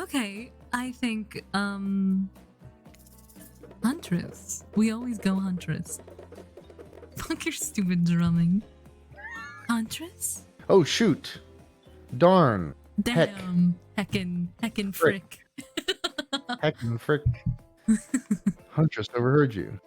Okay, I think, Huntress. We always go Huntress. Fuck your stupid drumming. Huntress? Oh, shoot. Darn. Damn. Heckin' frick. Heckin' frick. Huntress overheard you.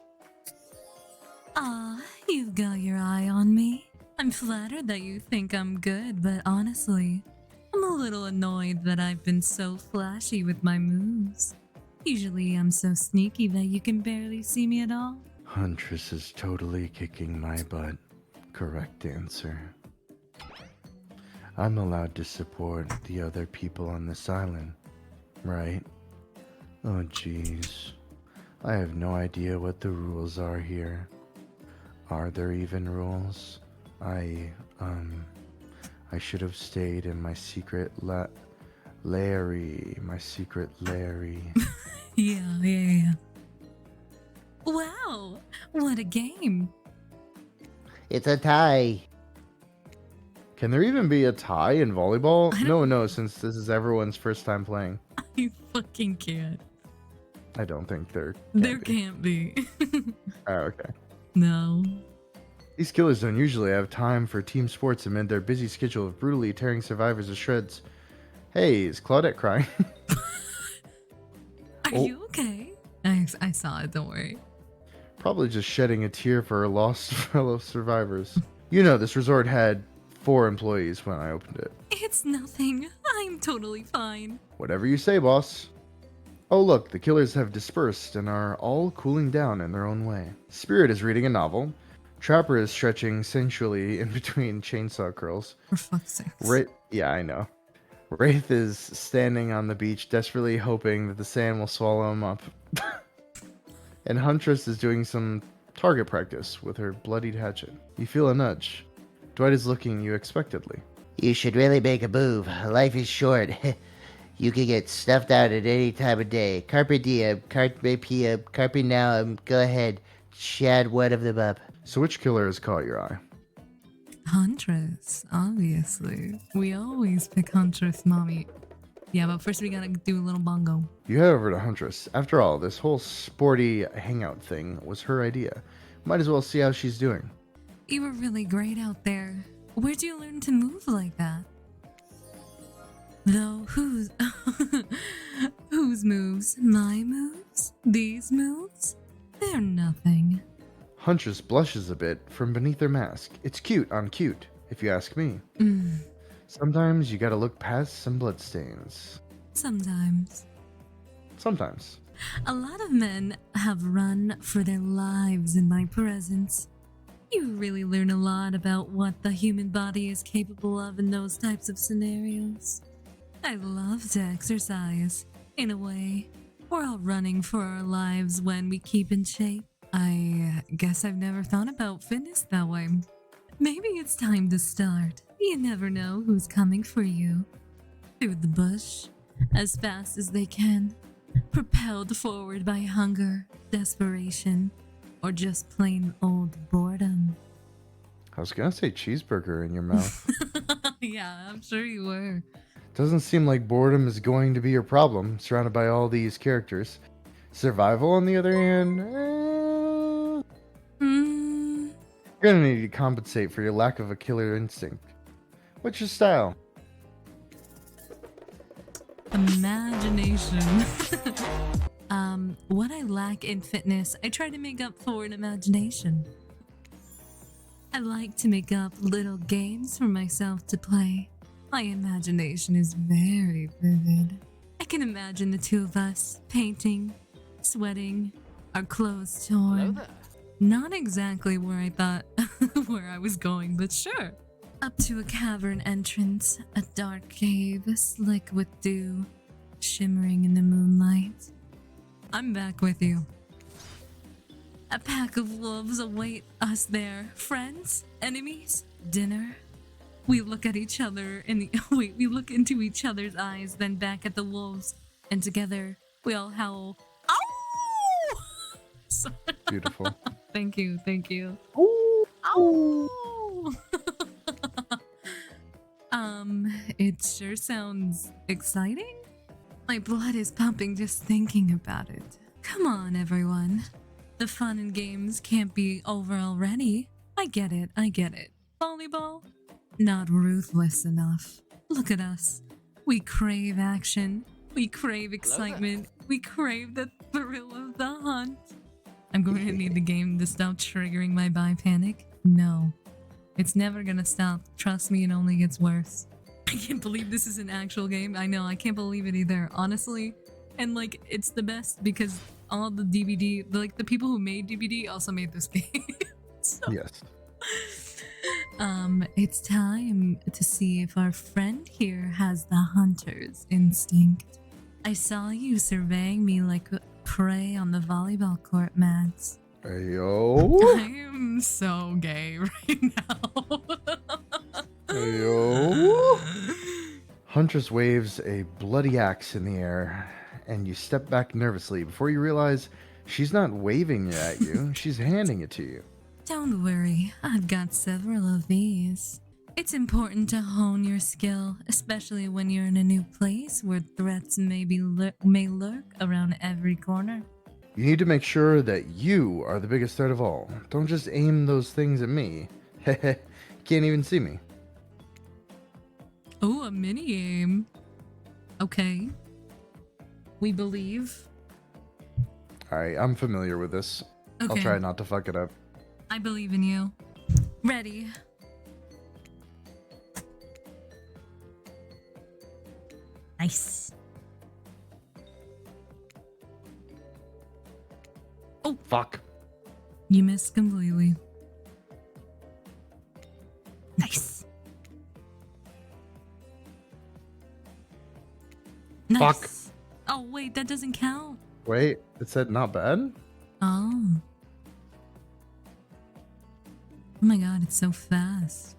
Ah, you've got your eye on me. I'm flattered that you think I'm good, but honestly, I'm a little annoyed that I've been so flashy with my moves. Usually I'm so sneaky that you can barely see me at all. Huntress is totally kicking my butt. Correct answer. I'm allowed to support the other people on this island, right? Oh jeez. I have no idea what the rules are here. Are there even rules? I should have stayed in my secret Larry. My secret Larry. Yeah. Wow, what a game. It's a tie. Can there even be a tie in volleyball? No, since this is everyone's first time playing. I fucking can't. I don't think there Can't be. Oh, okay. No. These killers don't usually have time for team sports amid their busy schedule of brutally tearing survivors to shreds. Hey, is Claudette crying? Are you okay? I saw it, don't worry. Probably just shedding a tear for her lost fellow survivors. You know, this resort had 4 employees when I opened it. It's nothing. I'm totally fine. Whatever you say, boss. Oh look, the killers have dispersed and are all cooling down in their own way. Spirit is reading a novel. Trapper is stretching sensually in between chainsaw curls. For fuck's sake. Yeah, I know. Wraith is standing on the beach, desperately hoping that the sand will swallow him up. And Huntress is doing some target practice with her bloodied hatchet. You feel a nudge. Dwight is looking at you expectantly. You should really make a move. Life is short. You can get stuffed out at any time of day. Carpe diem, carpe diem, carpe now. Go ahead. Shad one of them up. So which killer has caught your eye? Huntress, obviously. We always pick Huntress, mommy. Yeah, but first we gotta do a little bongo. You head over to Huntress. After all, this whole sporty hangout thing was her idea. Might as well see how she's doing. You were really great out there. Where'd you learn to move like that? Though, whose moves? My moves? These moves? They're nothing. Huntress blushes a bit from beneath her mask. It's cute on cute, if you ask me. Sometimes you gotta look past some bloodstains. Sometimes. Sometimes. A lot of men have run for their lives in my presence. You really learn a lot about what the human body is capable of in those types of scenarios. I love to exercise. In a way, we're all running for our lives when we keep in shape. I guess I've never thought about fitness that way. Maybe it's time to start. You never know who's coming for you. Through the bush, as fast as they can, propelled forward by hunger, desperation, or just plain old boredom. I was gonna say cheeseburger in your mouth. Yeah, I'm sure you were. Doesn't seem like boredom is going to be your problem, surrounded by all these characters. Survival, on the other hand, you're gonna need to compensate for your lack of a killer instinct. What's your style? Imagination. What I lack in fitness, I try to make up for in imagination. I like to make up little games for myself to play. My imagination is very vivid. I can imagine the two of us painting, sweating, our clothes torn. Hello there. Not exactly where I thought where I was going, but sure. Up to a cavern entrance, a dark cave, slick with dew, shimmering in the moonlight. I'm back with you. A pack of wolves await us there. Friends? Enemies? Dinner? We look at each other we look into each other's eyes, then back at the wolves, and together we all howl, "Ow!" Sorry. Beautiful. Thank you. Ooh. Ow! It sure sounds exciting. My blood is pumping just thinking about it. Come on, everyone. The fun and games can't be over already. I get it. Volleyball? Not ruthless enough. Look at us. We crave action. We crave excitement. We crave the thrill of the hunt. I'm going to need the game to stop triggering my bi panic. No. It's never gonna stop. Trust me, it only gets worse. I can't believe this is an actual game. I know, I can't believe it either, honestly. And like, it's the best because all the DVD, like the people who made DVD also made this game. So, Yes. it's time to see if our friend here has the hunter's instinct. I saw you surveying me like prey on the volleyball court, Mads. Ayo. I am so gay right now. Ayo. Huntress waves a bloody axe in the air, and you step back nervously before you realize she's not waving it at you, she's handing it to you. Don't worry, I've got several of these. It's important to hone your skill, especially when you're in a new place where threats may lurk around every corner. You need to make sure that you are the biggest threat of all. Don't just aim those things at me. Heh. Can't even see me. Oh, a mini aim. Okay. We believe. Alright, I'm familiar with this. Okay. I'll try not to fuck it up. I believe in you. Ready. Nice. Oh, fuck. You missed completely. Nice. Nice. Fuck. Oh, wait, that doesn't count. Wait, it said not bad? Oh. Oh my god, it's so fast.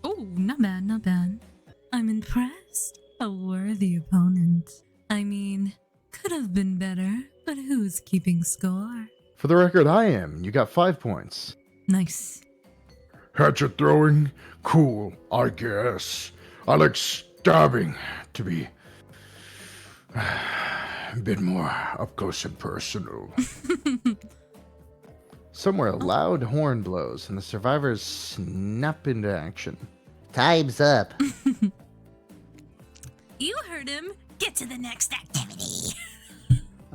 Oh, not bad, not bad. I'm impressed. A worthy opponent. I mean, could have been better, but who's keeping score? For the record, I am. You got 5 points. Nice. Hatchet throwing? Cool, I guess. I like stabbing to be a bit more up close and personal. Somewhere a loud horn blows, and the survivors snap into action. Time's up. You heard him. Get to the next activity.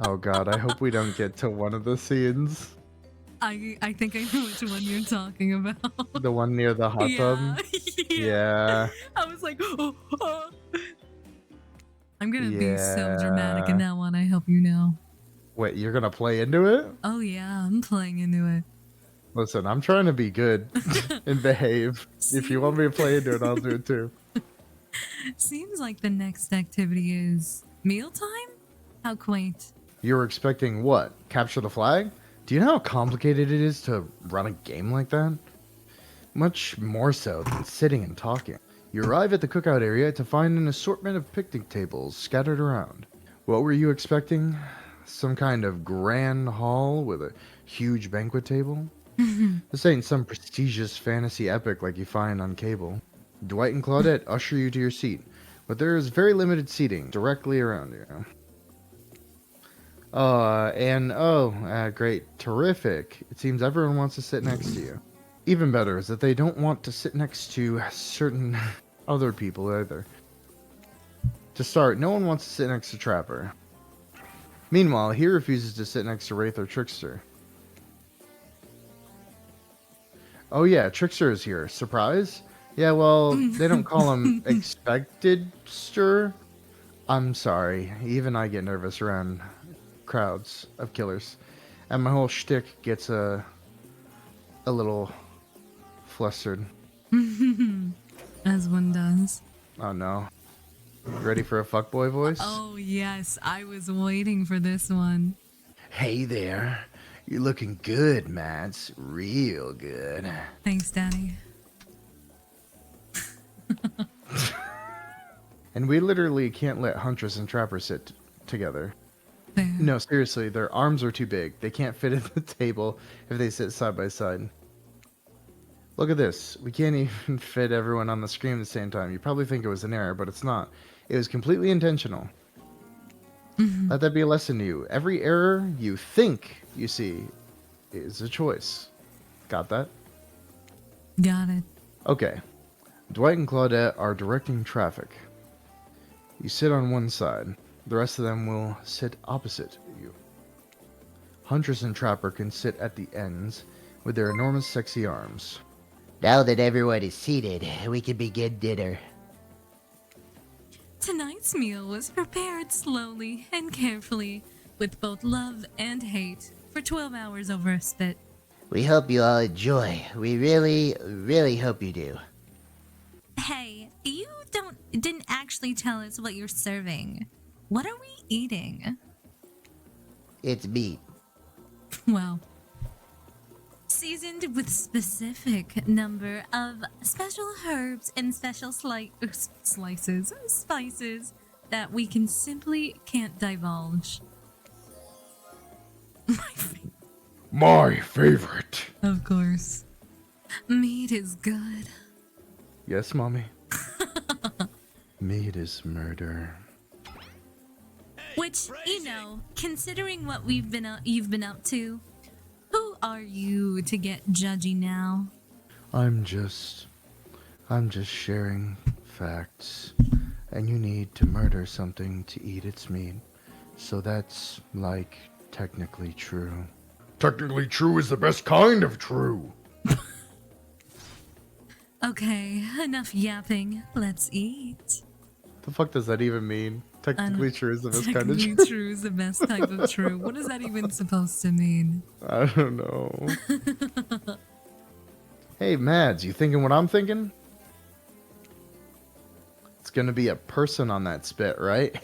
Oh god, I hope we don't get to one of the scenes. I think I know which one you're talking about. The one near the hot tub. Yeah. I was like, oh. I'm gonna be so dramatic in Yeah. that one, I hope you know. Wait, you're gonna play into it? Oh yeah, I'm playing into it. Listen, I'm trying to be good and behave. If you want me to play into it, I'll do it too. Seems like the next activity is mealtime? How quaint. You were expecting what? Capture the flag? Do you know how complicated it is to run a game like that? Much more so than sitting and talking. You arrive at the cookout area to find an assortment of picnic tables scattered around. What were you expecting? Some kind of grand hall with a huge banquet table? This ain't some prestigious fantasy epic like you find on cable. Dwight and Claudette usher you to your seat, but there is very limited seating directly around you. Great, terrific. It seems everyone wants to sit next to you. Even better is that they don't want to sit next to certain other people either. To start, no one wants to sit next to Trapper. Meanwhile, he refuses to sit next to Wraith or Trickster. Oh yeah, Trickster is here. Surprise? Yeah, well, they don't call him Expected-ster. I'm sorry. Even I get nervous around crowds of killers. And my whole shtick gets a little flustered. As one does. Oh no. Ready for a fuckboy voice? Oh yes, I was waiting for this one. Hey there. You're looking good, Mads. Real good. Thanks, Daddy. And we literally can't let Huntress and Trapper sit together. Fair. No, seriously, their arms are too big. They can't fit at the table if they sit side by side. Look at this. We can't even fit everyone on the screen at the same time. You probably think it was an error, but it's not. It was completely intentional. Let that be a lesson to you. Every error you think you see is a choice. Got that? Got it. Okay. Dwight and Claudette are directing traffic. You sit on one side. The rest of them will sit opposite you. Huntress and Trapper can sit at the ends with their enormous sexy arms. Now that everyone is seated, we can begin dinner. Tonight's meal was prepared slowly and carefully, with both love and hate, for 12 hours over a spit. We hope you all enjoy. We really, really hope you do. Hey, you didn't actually tell us what you're serving. What are we eating? It's meat. Well, seasoned with specific number of special herbs and special spices that we can simply can't divulge. My favorite. Of course. Meat is good. Yes, Mommy? Meat is murder. Which, considering what you've been up to, who are you to get judgy now? I'm just sharing facts. And you need to murder something to eat its meat. So that's, like, technically true. Technically true is the best kind of true. Okay, enough yapping. Let's eat. The fuck does that even mean? Technically true is the best kind of Technically true. true is the best type of true. What is that even supposed to mean? I don't know. Hey, Mads, you thinking what I'm thinking? It's gonna be a person on that spit, right?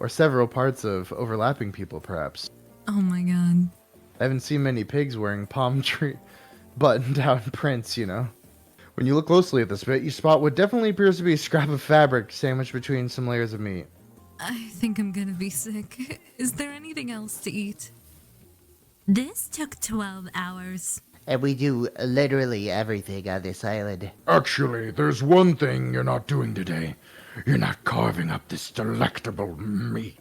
Or several parts of overlapping people, perhaps. Oh my god. I haven't seen many pigs wearing palm tree button-down prints, you know. When you look closely at the spit, you spot what definitely appears to be a scrap of fabric sandwiched between some layers of meat. I think I'm gonna be sick. Is there anything else to eat? This took 12 hours. And we do literally everything on this island. Actually, there's one thing you're not doing today. You're not carving up this delectable meat.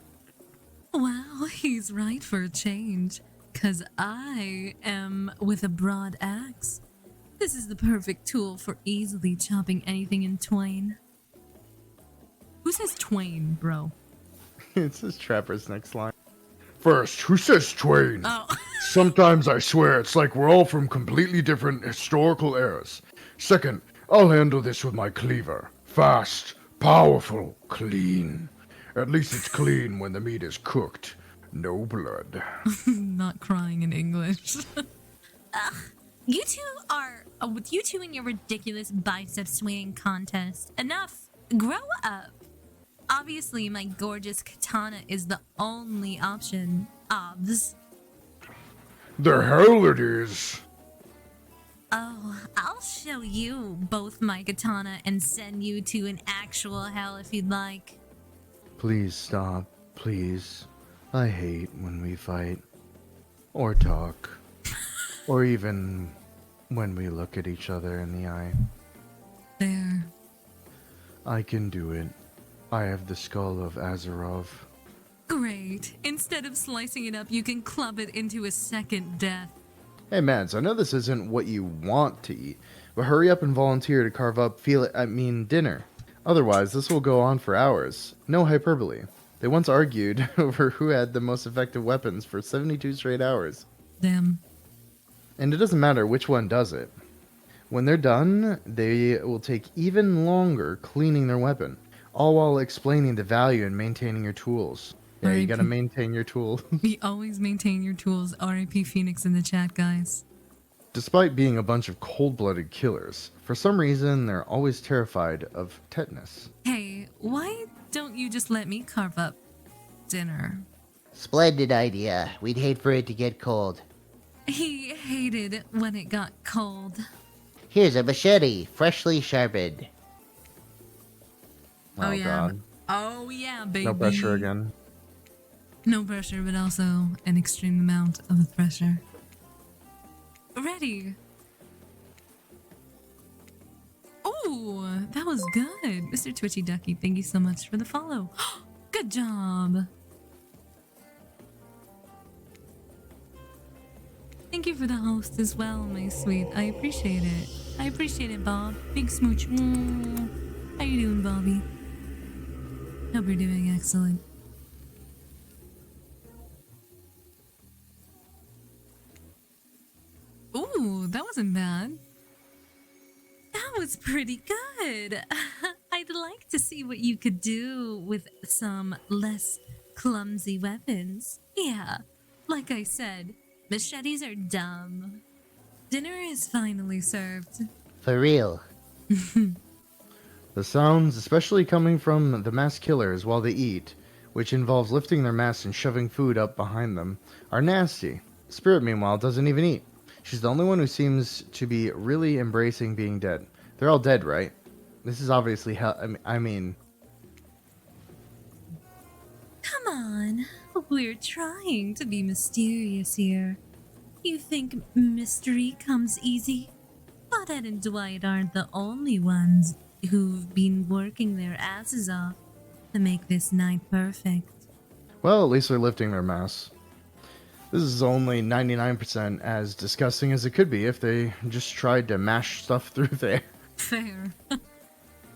Wow, he's right for a change. 'Cause I am with a broad axe. This is the perfect tool for easily chopping anything in twain. Who says twain, bro? It's just Trapper's next line. First, who says twain? Oh. Sometimes I swear it's like we're all from completely different historical eras. Second, I'll handle this with my cleaver. Fast, powerful, clean. At least it's clean when the meat is cooked. No blood. Not crying in English. Ugh. You two are, with you two and your ridiculous bicep swinging contest. Enough. Grow up. Obviously, my gorgeous katana is the only option. Obs. The hell it is. Oh, I'll show you both my katana and send you to an actual hell if you'd like. Please stop, please. I hate when we fight. Or talk. Or even when we look at each other in the eye. There. I can do it. I have the skull of Azarov. Great. Instead of slicing it up, you can club it into a second death. Hey Mads, I know this isn't what you want to eat, but hurry up and volunteer to carve up dinner. Otherwise, this will go on for hours. No hyperbole. They once argued over who had the most effective weapons for 72 straight hours. Damn. And it doesn't matter which one does it. When they're done, they will take even longer cleaning their weapon, all while explaining the value in maintaining your tools. Yeah, you gotta maintain your tool. We always maintain your tools. R.I.P. Phoenix in the chat, guys. Despite being a bunch of cold-blooded killers, for some reason they're always terrified of tetanus. Hey, why don't you just let me carve up dinner? Splendid idea. We'd hate for it to get cold. He hated when it got cold. Here's a machete, freshly sharpened. Oh, yeah. God. Oh yeah, baby. No pressure again. No pressure, but also an extreme amount of pressure. Ready. Ooh, that was good. Mr. Twitchy Ducky, thank you so much for the follow. Good job. Thank you for the host as well, my sweet. I appreciate it. I appreciate it, Bob. Big smooch. How you doing, Bobby? Hope you're doing excellent. Ooh, that wasn't bad. That was pretty good. I'd like to see what you could do with some less clumsy weapons. Yeah, like I said, machetes are dumb. Dinner is finally served. For real. The sounds, especially coming from the masked killers while they eat, which involves lifting their masks and shoving food up behind them, are nasty. Spirit, meanwhile, doesn't even eat. She's the only one who seems to be really embracing being dead. They're all dead, right? This is obviously hell. I mean... Come on, we're trying to be mysterious here. You think mystery comes easy? But Ed and Dwight aren't the only ones who've been working their asses off to make this night perfect. Well, at least they're lifting their masks. This is only 99% as disgusting as it could be if they just tried to mash stuff through there. Fair.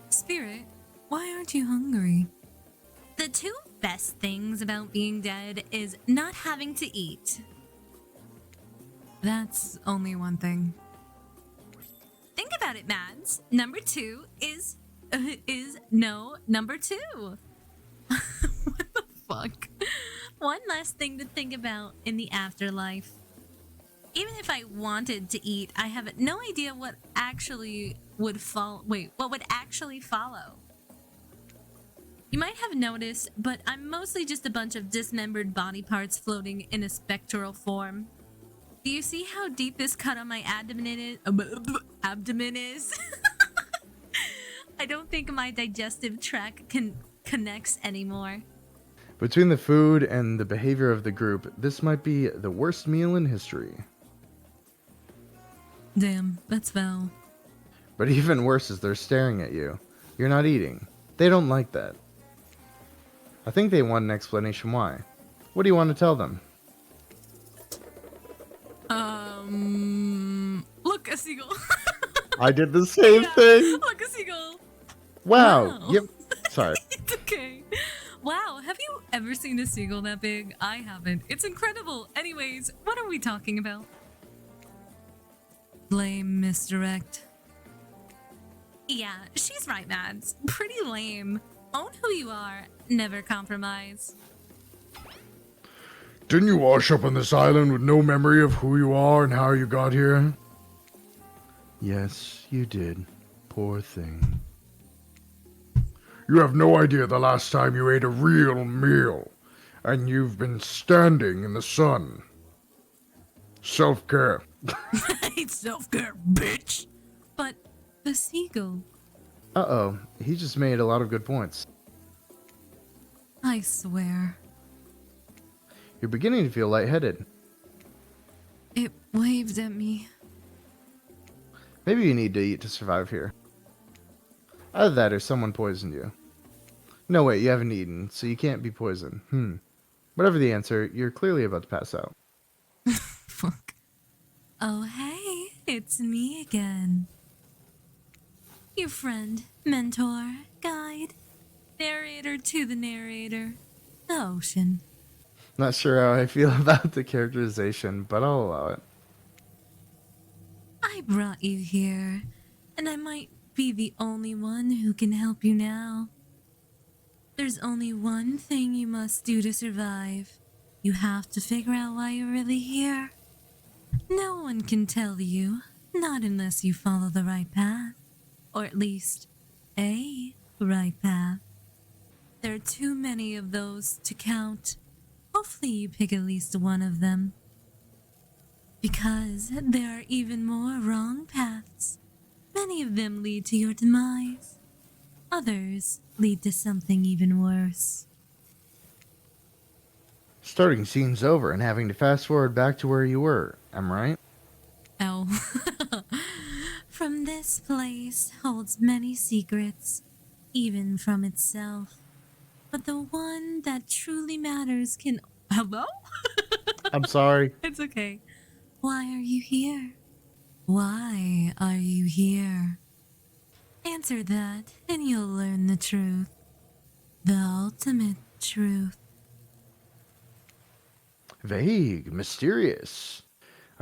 Spirit, why aren't you hungry? The two best things about being dead is not having to eat. That's only one thing. Think about it, Mads. Number two is no number two. What the fuck? One less thing to think about in the afterlife. Even if I wanted to eat, I have no idea what actually would follow. Wait, what would actually follow? You might have noticed, but I'm mostly just a bunch of dismembered body parts floating in a spectral form. Do you see how deep this cut on my abdomen is? I don't think my digestive tract connects anymore. Between the food and the behavior of the group, this might be the worst meal in history. Damn, that's foul. But even worse is they're staring at you. You're not eating. They don't like that. I think they want an explanation why. What do you want to tell them? Look, a seagull. I did the same thing. Look, a seagull. Wow. Wow. Yep. Sorry. It's okay. Wow, have you ever seen a seagull that big? I haven't. It's incredible. Anyways, what are we talking about? Lame misdirect. Yeah, she's right, Mads. Pretty lame. Own who you are. Never compromise. Didn't you wash up on this island with no memory of who you are and how you got here? Yes, you did. Poor thing. You have no idea the last time you ate a real meal, and you've been standing in the sun. Self-care. It's self-care, bitch. But the seagull. Uh-oh. He just made a lot of good points. I swear. You're beginning to feel lightheaded. It waved at me. Maybe you need to eat to survive here. Either that or someone poisoned you. No, wait, you haven't eaten, so you can't be poisoned. Whatever the answer, you're clearly about to pass out. Fuck. Oh, hey, it's me again. Your friend, mentor, guide, narrator to the narrator, the ocean. Not sure how I feel about the characterization, but I'll allow it. I brought you here, and I might be the only one who can help you now. There's only one thing you must do to survive. You have to figure out why you're really here. No one can tell you, not unless you follow the right path. Or at least, a right path. There are too many of those to count. Hopefully you pick at least one of them. Because there are even more wrong paths. Many of them lead to your demise. Others lead to something even worse. Starting scene's over and having to fast forward back to where you were, am I right? Ow. from this place holds many secrets, even from itself. But the one that truly matters can. Hello? I'm sorry. It's okay. Why are you here? Why are you here? Answer that, and you'll learn the truth. The ultimate truth. Vague, mysterious.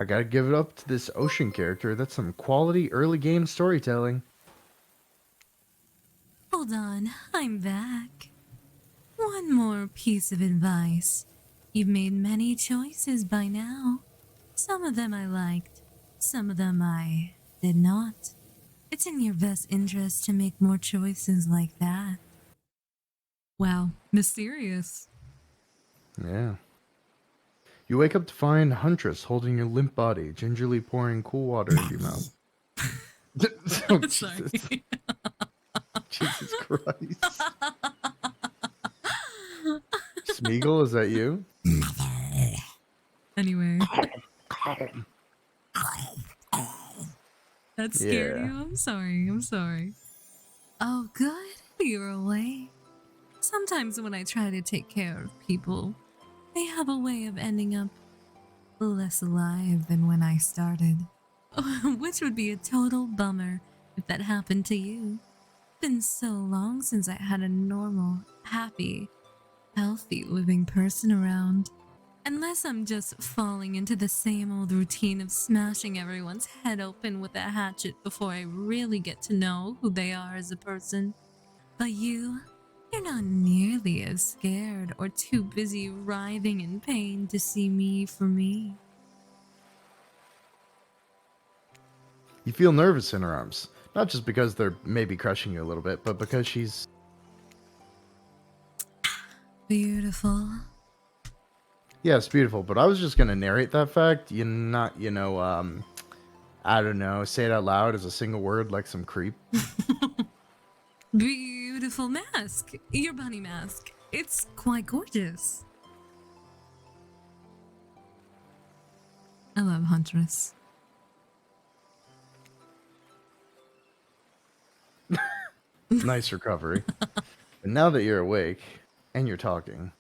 I gotta give it up to this ocean character. That's some quality early game storytelling. Hold on, I'm back. One more piece of advice. You've made many choices by now. Some of them I liked, some of them I did not. It's in your best interest to make more choices like that. Wow, mysterious. Yeah. You wake up to find Huntress holding your limp body, gingerly pouring cool water into your mouth. Oh, Sorry. Jesus. Jesus Christ. Smeagol, is that you? Anyway, that scared Yeah. you? I'm sorry. Oh, good. You're awake. Sometimes when I try to take care of people, they have a way of ending up less alive than when I started. Which would be a total bummer if that happened to you. Been so long since I had a normal, happy, healthy living person around. Unless I'm just falling into the same old routine of smashing everyone's head open with a hatchet before I really get to know who they are as a person. But you're not nearly as scared or too busy writhing in pain to see me for me. You feel nervous in her arms. Not just because they're maybe crushing you a little bit, but because she's... Beautiful. Yeah, it's beautiful, but I was just gonna narrate that fact. I don't know, say it out loud as a single word like some creep. Beautiful mask. Your bunny mask. It's quite gorgeous. I love Huntress. Nice recovery. But now that you're awake and you're talking,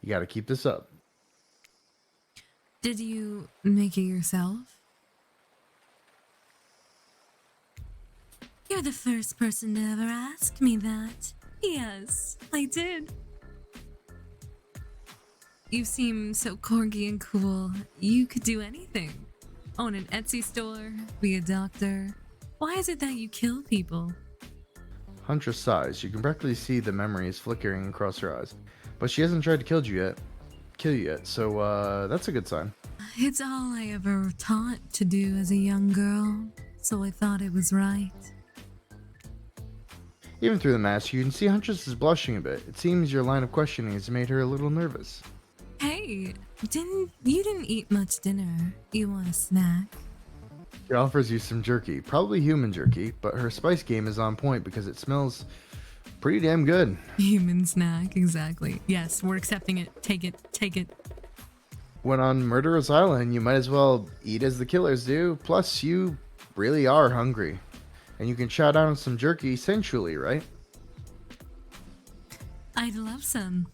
you gotta keep this up. Did you make it yourself? You're the first person to ever ask me that. Yes, I did. You seem so corgi and cool. You could do anything. Own an Etsy store, be a doctor. Why is it that you kill people? Huntress sighs. You can practically see the memories flickering across her eyes. But she hasn't tried to kill you yet, so that's a good sign. It's all I ever taught to do as a young girl, so I thought it was right. Even through the mask, you can see Huntress is blushing a bit. It seems your line of questioning has made her a little nervous. Hey, you didn't eat much dinner. You want a snack? She offers you some jerky, probably human jerky, but her spice game is on point because it smells pretty damn good. Human snack, exactly. Yes, we're accepting it. Take it. Take it. When on Murderous Island, you might as well eat as the killers do. Plus, you really are hungry. And you can chow down on some jerky sensually, right? I'd love some.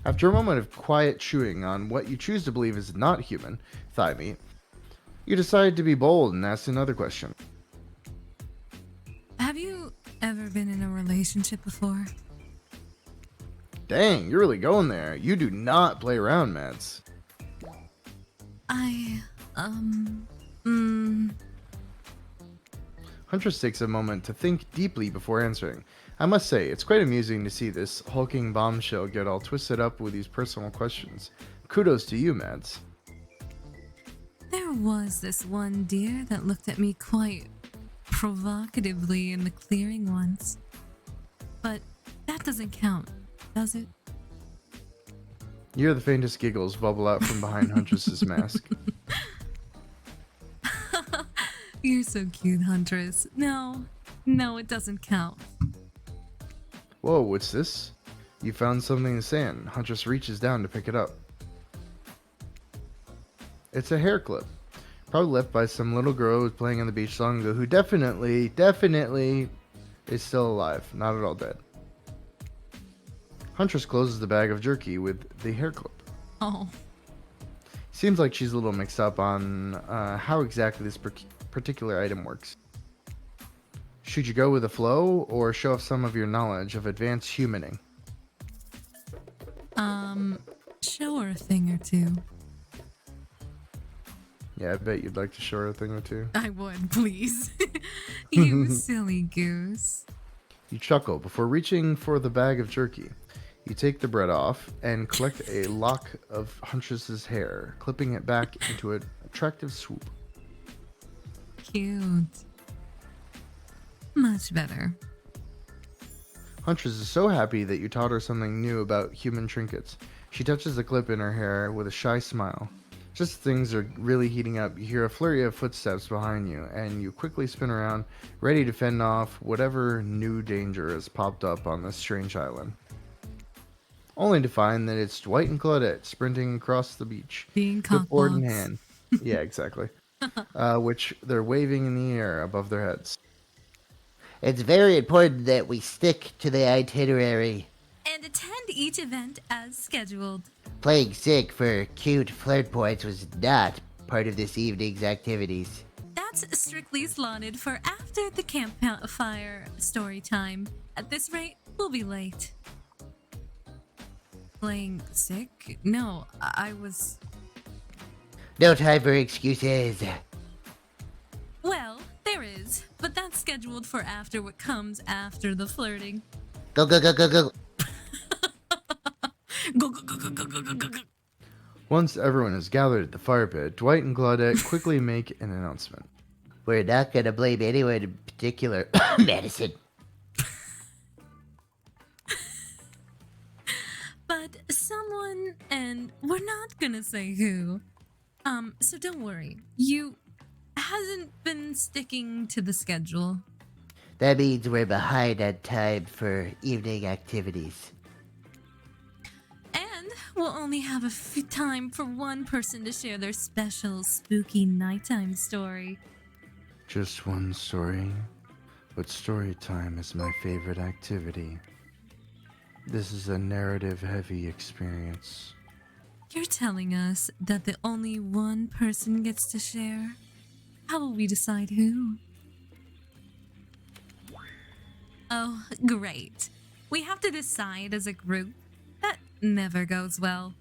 After a moment of quiet chewing on what you choose to believe is not human thigh meat, you decide to be bold and ask another question. Have you ever been in a relationship before? Dang, you're really going there. You do not play around, Mads. Huntress takes a moment to think deeply before answering. I must say, it's quite amusing to see this hulking bombshell get all twisted up with these personal questions. Kudos to you, Mads. There was this one deer that looked at me quite provocatively in the clearing once. But that doesn't count, does it? You hear the faintest giggles bubble out from behind Huntress's mask. You're so cute, Huntress. No, it doesn't count. Whoa, what's this? You found something in the sand. Huntress reaches down to pick it up. It's a hair clip. Probably left by some little girl who was playing on the beach long ago, who definitely is still alive, not at all dead. Huntress closes the bag of jerky with the hair clip. Oh. Seems like she's a little mixed up on how exactly this particular item works. Should you go with the flow or show off some of your knowledge of advanced humaning? Show her a thing or two. Yeah, I bet you'd like to show her a thing or two. I would, please. You silly goose. You chuckle before reaching for the bag of jerky. You take the bread off and collect a lock of Huntress's hair, clipping it back into an attractive swoop. Cute. Much better. Huntress is so happy that you taught her something new about human trinkets. She touches the clip in her hair with a shy smile. Just as things are really heating up, you hear a flurry of footsteps behind you, and you quickly spin around, ready to fend off whatever new danger has popped up on this strange island. Only to find that it's Dwight and Claudette sprinting across the beach, Being clipboard in cockblocks. hand. Yeah, exactly. Which they're waving in the air above their heads. It's very important that we stick to the itinerary. And attend each event as scheduled. Playing sick for cute flirt points was not part of this evening's activities. That's strictly slotted for after the campfire story time. At this rate, we'll be late. Playing sick? No, I was... No time for excuses. Well, there is, but that's scheduled for after what comes after the flirting. Go, go, go, go, go. Go, go, go, go, go, go, go, go, go. Once everyone is gathered at the fire pit, Dwight and Claudette quickly make an announcement. We're not gonna blame anyone in particular. Medicine. But someone, and we're not gonna say who. So don't worry. You hasn't been sticking to the schedule. That means we're behind on time for evening activities. And we'll only have time for one person to share their special spooky nighttime story. Just one story, but story time is my favorite activity. This is a narrative-heavy experience. You're telling us that the only one person gets to share? How will we decide who? Oh, great. We have to decide as a group. That never goes well.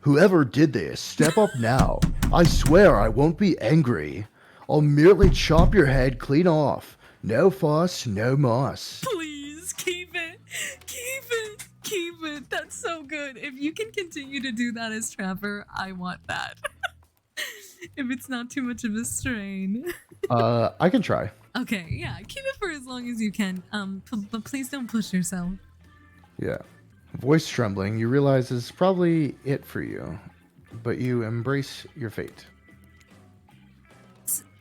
Whoever did this, step up now. I swear I won't be angry. I'll merely chop your head clean off. No fuss, no muss. Please, keep it. Keep it. Keep it. That's so good. If you can continue to do that as Trevor, I want that. If it's not too much of a strain. I can try. Okay, yeah, keep it for as long as you can. But please don't push yourself. Yeah. Voice trembling, you realize this is probably it for you, but you embrace your fate.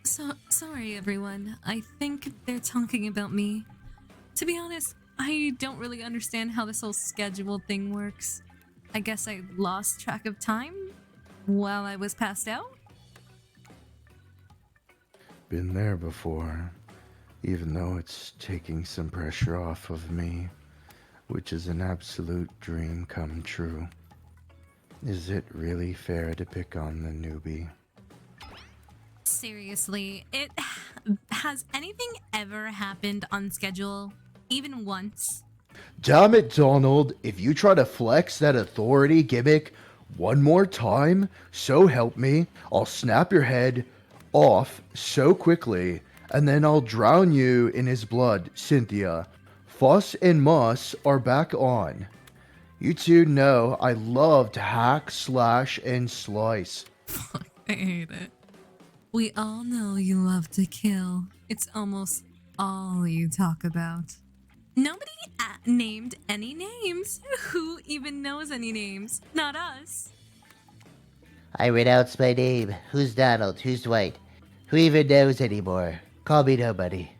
So sorry, everyone. I think they're talking about me. To be honest, I don't really understand how this whole schedule thing works. I guess I lost track of time while I was passed out. Been there before, even though it's taking some pressure off of me, which is an absolute dream come true. Is it really fair to pick on the newbie? Seriously, has anything ever happened on schedule? Even once? Damn it, Donald. If you try to flex that authority gimmick one more time, so help me, I'll snap your head off so quickly, and then I'll drown you in his blood, Cynthia. Fuss and muss are back on. You two know I love to hack, slash, and slice. I hate it. We all know you love to kill. It's almost all you talk about. Nobody named any names. Who even knows any names? Not us. I renounce my name. Who's Donald? Who's Dwight? Who even knows anymore? Call me nobody.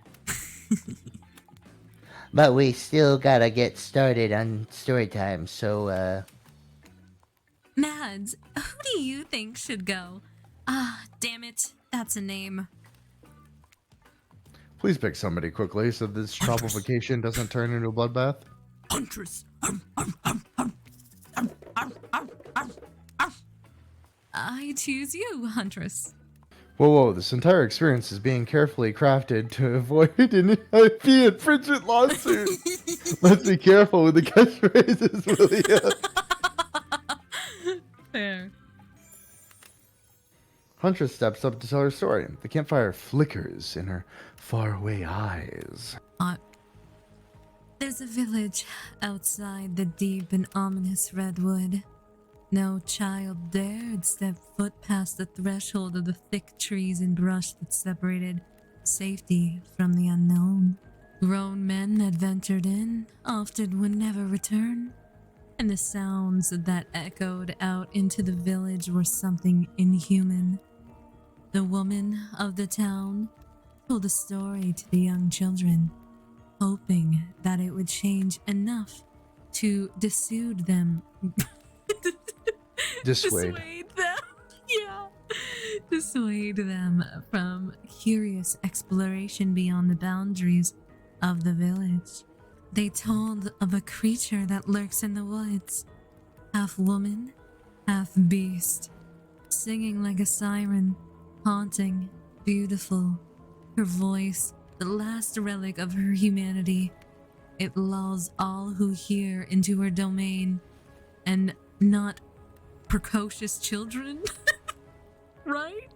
But we still gotta get started on story time, so, Mads, who do you think should go? Ah, damn it. That's a name. Please pick somebody quickly so this tropical vacation doesn't turn into a bloodbath. Huntress. I choose you, Huntress. Whoa, this entire experience is being carefully crafted to avoid an IP infringement lawsuit. Let's be careful with the catchphrases, William. Fair. Huntress steps up to tell her story. The campfire flickers in her faraway eyes. There's a village outside the deep and ominous redwood. No child dared step foot past the threshold of the thick trees and brush that separated safety from the unknown. Grown men that ventured in often would never return, and the sounds that echoed out into the village were something inhuman. The woman of the town told a story to the young children, hoping that it would change enough to dissuade them. Dissuade. Them. Yeah. Dissuade them from curious exploration beyond the boundaries of the village. They told of a creature that lurks in the woods, half woman, half beast, singing like a siren, haunting, beautiful. Her voice, the last relic of her humanity. It lulls all who hear into her domain, and not precocious children, right?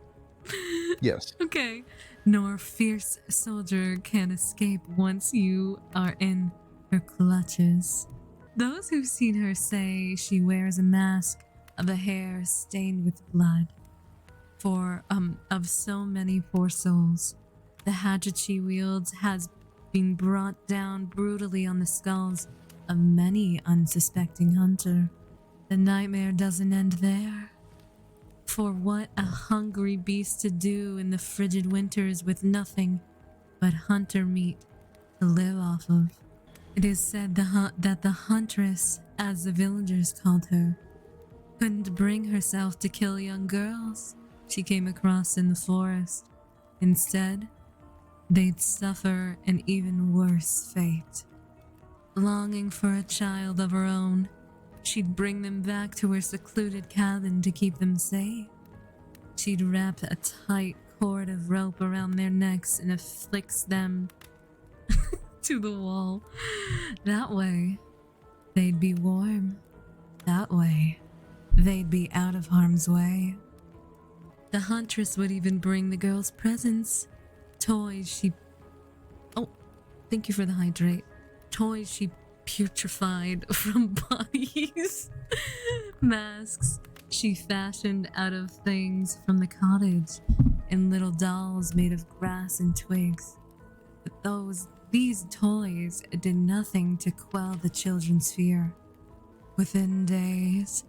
Yes. Okay. Nor fierce soldier can escape once you are in her clutches. Those who've seen her say she wears a mask of a hair stained with blood. For of so many poor souls, the hatchet she wields has been brought down brutally on the skulls of many unsuspecting hunter. The nightmare doesn't end there. For what a hungry beast to do in the frigid winters with nothing but hunter meat to live off of. It is said that the huntress, as the villagers called her, couldn't bring herself to kill young girls she came across in the forest. Instead, they'd suffer an even worse fate. Longing for a child of her own, she'd bring them back to her secluded cabin to keep them safe. She'd wrap a tight cord of rope around their necks and affix them to the wall. That way, they'd be warm. That way, they'd be out of harm's way. The huntress would even bring the girls presents. Toys she... Oh, thank you for the hydrate. Toys she putrefied from bodies. Masks she fashioned out of things from the cottage, and little dolls made of grass and twigs. But these toys did nothing to quell the children's fear. Within days,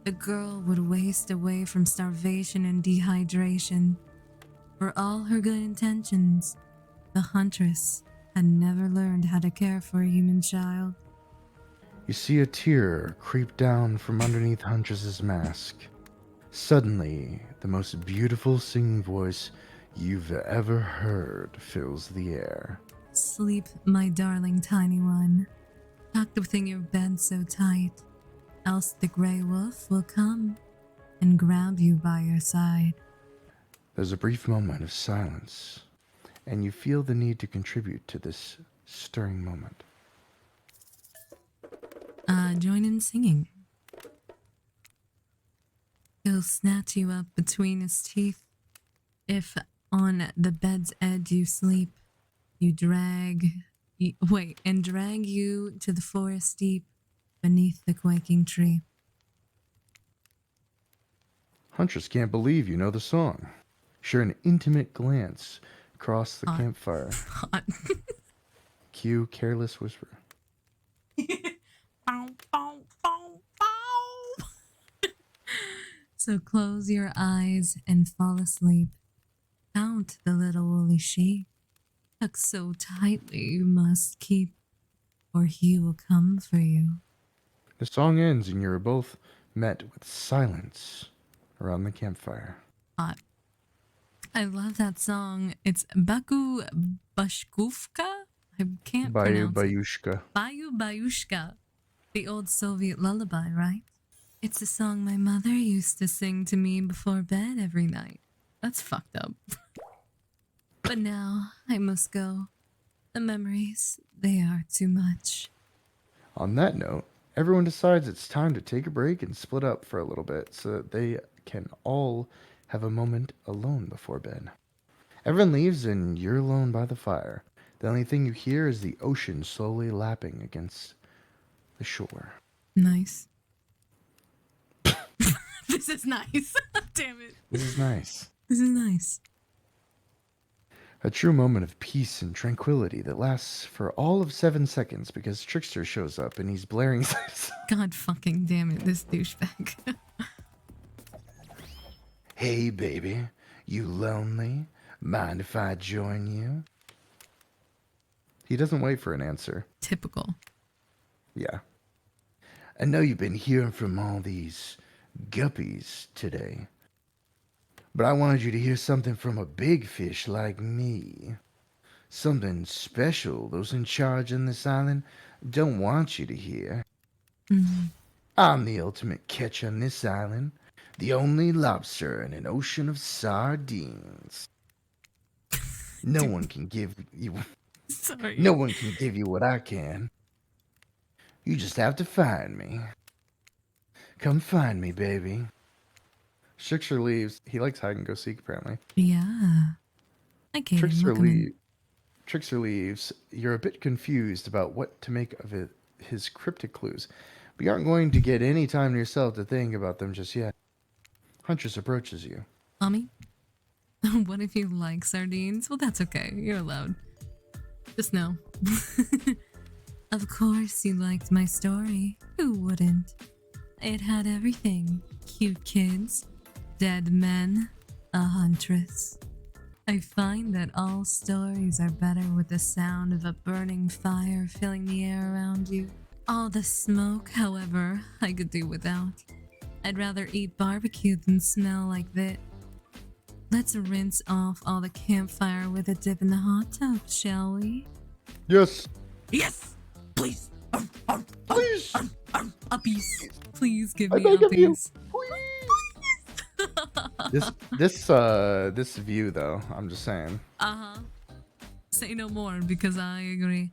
the girl would waste away from starvation and dehydration. For all her good intentions, the huntress had never learned how to care for a human child. You see a tear creep down from underneath Huntress's mask. Suddenly, the most beautiful singing voice you've ever heard fills the air. Sleep, my darling tiny one, tucked within your bed so tight, else the gray wolf will come and grab you by your side. There's a brief moment of silence, and you feel the need to contribute to this stirring moment. Join in singing. He'll snatch you up between his teeth. If on the bed's edge you sleep, drag you to the forest deep beneath the quaking tree. Huntress can't believe you know the song. Share an intimate glance across the campfire. Hot. Cue careless whisper. Bow, bow, bow, bow. So close your eyes and fall asleep. Count the little woolly sheep, tucked so tightly you must keep, or he will come for you. The song ends and you're both met with silence around the campfire. Hot. I love that song. It's Baku Bashkufka? I can't pronounce it. Bayushka. Bayu Bayushka. The old Soviet lullaby, right? It's a song my mother used to sing to me before bed every night. That's fucked up. But now I must go. The memories, they are too much. On that note, everyone decides it's time to take a break and split up for a little bit so that they can all have a moment alone before bed. Everyone leaves and you're alone by the fire. The only thing you hear is the ocean slowly lapping against the shore. Nice. This is nice. Damn it. This is nice. This is nice. A true moment of peace and tranquility that lasts for all of 7 seconds because Trickster shows up and he's blaring. God fucking damn it, this douchebag. Hey, baby, you lonely? Mind if I join you? He doesn't wait for an answer. Typical. Yeah. I know you've been hearing from all these guppies today, but I wanted you to hear something from a big fish like me. Something special those in charge on this island don't want you to hear. I'm the ultimate catch on this island, the only lobster in an ocean of sardines. No one can give you Sorry. no one can give you what I can. You just have to find me. Come find me, baby. Trickster leaves. He likes hide and go seek, apparently. Yeah. Okay, Trickster leaves. You're a bit confused about what to make of his cryptic clues, but you aren't going to get any time to yourself to think about them just yet. Huntress approaches you. Mommy? What if you like sardines? Well, that's okay. You're allowed. Just know. Of course you liked my story. Who wouldn't? It had everything. Cute kids, dead men, a huntress. I find that all stories are better with the sound of a burning fire filling the air around you. All the smoke, however, I could do without. I'd rather eat barbecue than smell like that. Let's rinse off all the campfire with a dip in the hot tub, shall we? Yes. Yes! Please! Please. Uppies! Please give I me beg of you. uppies. This view though, I'm just saying. Uh-huh. Say no more because I agree.